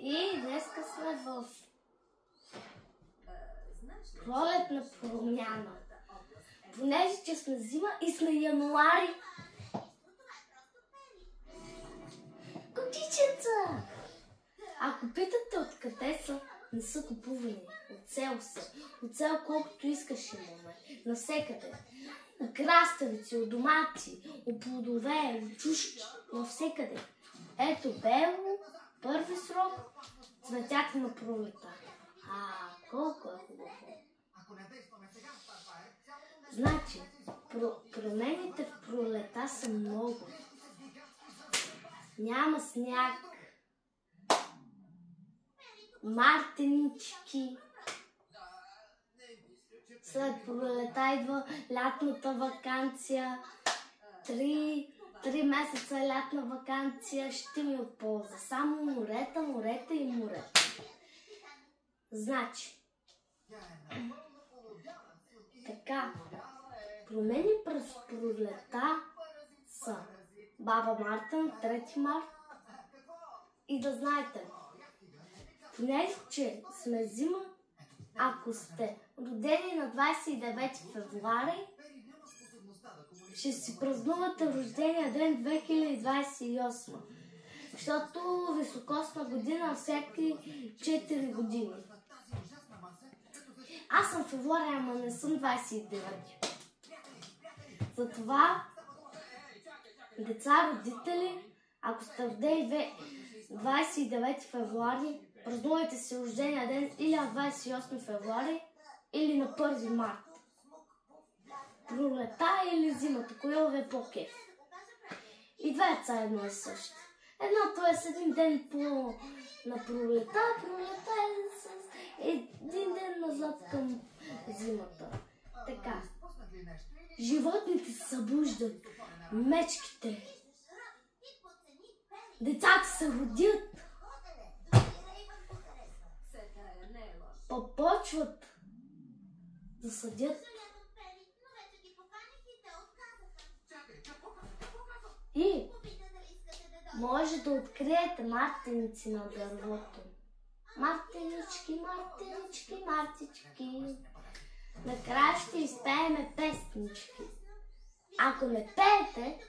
И днеска сме в пролетна промяна. Понеже че сме зима и сме януари. Котичеца! Ако питате откъде са, не са купувани. От село са. От село колкото искаш имаме. Навсекъде. От краставици, от домати, от плодове, от чушки. Навсекъде. Ето бело, първи срок, цветята на пролета. Колко е хубаво. Значи, промените в пролета са много. Няма сняг, мартенички. След пролета идва лятната ваканция. Три месеца лятна ваканция ще ми от полза. Само морета, морета и морета. Значи, така, промени през пролета са Баба Марта на 3 март. И да знаете, понеже че сме зима, ако сте родени на 29 февруари, ще си празнувате рождения ден 2028. Защото високосна година всеки 4 години. Аз съм февруари, ама не съм 29. Затова, деца, родители, ако сте родени 29 февруари, празнувайте си рождения ден или на 28 февруари, или на 1 март. Пролета или зимата, коя ви е по-кеф. И двете едно е също. Едното е с един ден на пролета, пролета е с един ден назад към зимата. Така. Животните се събуждат. Мечките. Децата се родят. Почват да съдят. И може да откриете мартеници на дървото. Мартенички, мартенички, мартички. Накрая ще изпееме песнички. Ако не пеете,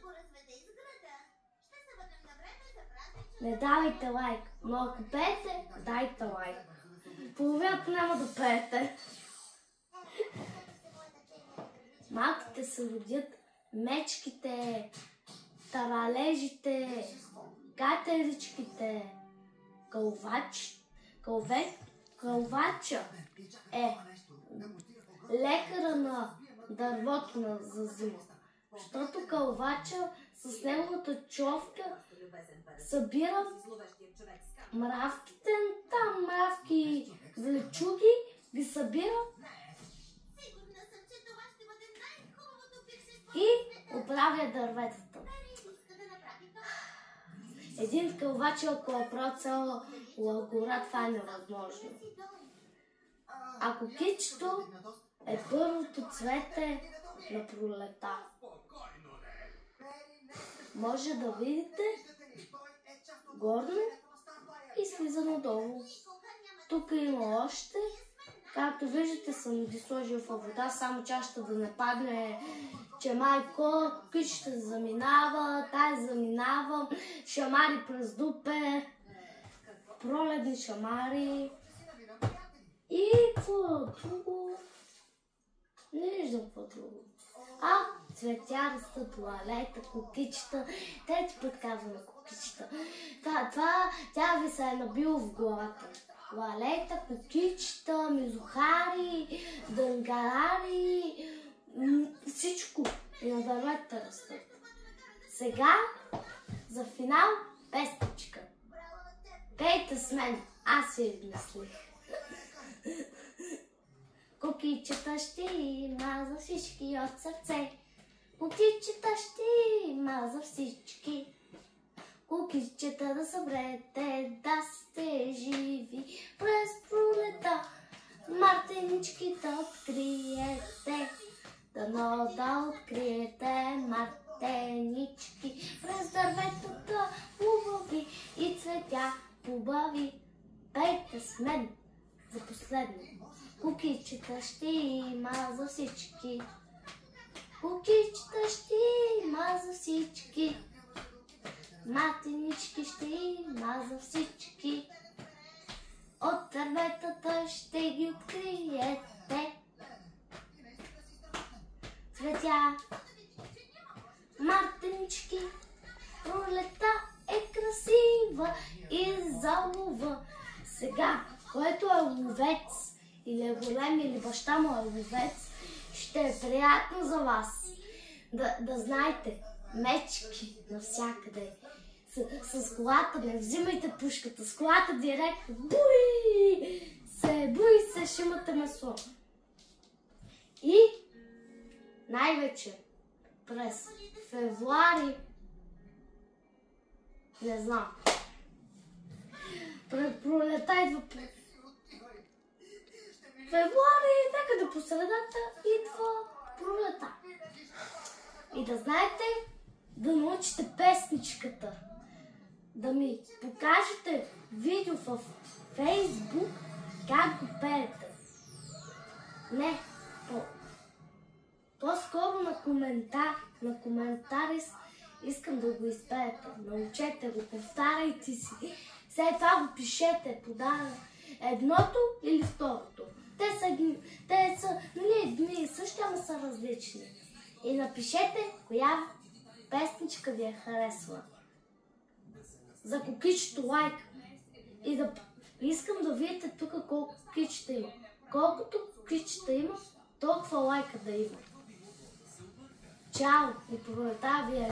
не давайте лайк. Но ако пеете, дайте лайк. Половината няма да пеете. Малките се родят, мечките, таралежите, катеричките, кълвача е лекара на дървото за зима. Защото кълвача с неговата човка събира мравките, там мравки, влечуги, ги събира и оправя дърветата. Един кълвач, ако е правил цяла гора, това е невъзможно. Ако кичето е първото цвете на пролета, може да видите горно и слиза надолу. Тук има още. Както виждате, съм ги сложил във вода, само чашата да не падне, че майко, кичета заминава, тай заминава, шамари през дупе, пролетни шамари. И какво друго? Не виждам какво друго. Цветя растат, туалета, кукичета. Трети път казваме кукичета. Тя ви се е набила в главата. Туалета, кукичета, мизухари, дънгарари, всичко. И на дървета растат. Сега, за финал, песничка. Пейте с мен, аз я измислих. Кукичета ще има за всички от сърце. Кукичета ще има за всички. Кукичета да съберете, да сте живи през пролета. Мартеничките откриете, дано да откриете мартенички през дърветата хубави и цветя хубави. Пейте с мен за последно. Кукичета ще има за всички. Кукичета ще има за всички. Матенички ще има за всички. От дърветата ще ги откриете. Цветя, мартенички, пролета е красива и залова. Сега, който е ловец, или е голем, или баща му е ловец, ще е приятно за вас. Да знаете, мечки навсякъде. С колата, не взимайте пушката, с колата директно. Буй се, ще имате месо. И най-вече през февруари, не знам, пролета идва февруари, някъде по средата идва пролета. И да знаете, да научите песничката, да ми покажете видео в Фейсбук как го пеете. Не, по-скоро на коментари искам да го изпеете. Научете го, повтаряйте си. След това го пишете, подаване. Едното или второто. Те са едни и същи, ама са различни. И напишете коя песничка ви е харесва. За кукичето лайк. И искам да видите тук колко кукичета има. Колкото кукичета има, толкова лайка да има. Чао! И пролета ви е